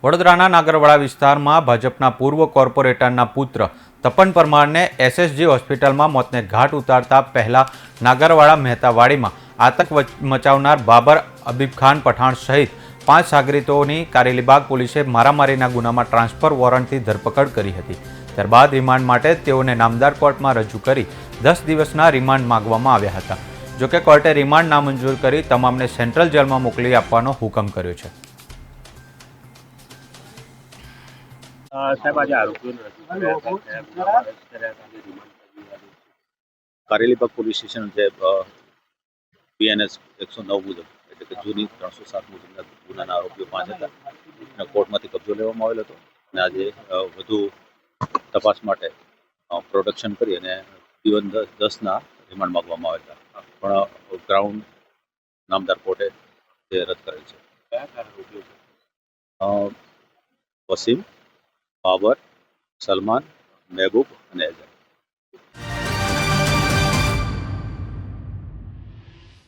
વડોદરાના નાગરવાડા વિસ્તારમાં ભાજપના પૂર્વ કોર્પોરેટરના પુત્ર તપન પરમારને એસએસજી હોસ્પિટલમાં મોતને ઘાટ ઉતારતા પહેલા નાગરવાડા મહેતાવાડીમાં આતંક મચાવનાર બાબર અબીબ ખાન પઠાણ સહિત 5 સાગરીતોની કારેલીબાગ પોલીસે મારામારીના ગુનામાં ટ્રાન્સફર વોરંટથી ધરપકડ કરી હતી। ત્યારબાદ રિમાન્ડ માટે તેઓને નામદાર કોર્ટમાં રજૂ કરી 10 દિવસના રિમાન્ડ માંગવામાં આવ્યા હતા। જોકે કોર્ટે રિમાન્ડ નામંજૂર કરી તમામને સેન્ટ્રલ જેલમાં મોકલી આપવાનો હુકમ કર્યો છે। કારેલીબાગ પોલીસ સ્ટેશન જે BNS 109 મુજબ એટલે કે જૂની 307 મુજબના ગુનાના આરોપીઓ 5 હતા અને કોર્ટમાંથી કબજો લેવામાં આવેલો હતો અને આજે વધુ તપાસ માટે પ્રોડક્શન કરી અને T1 10ના રિમાન્ડ માંગવામાં આવ્યા હતા, પણ ગ્રાઉન્ડ નામદાર કોર્ટે તે રદ કરેલ છે। વસીમ, બાબર, સલમાન, મહેબૂબ અને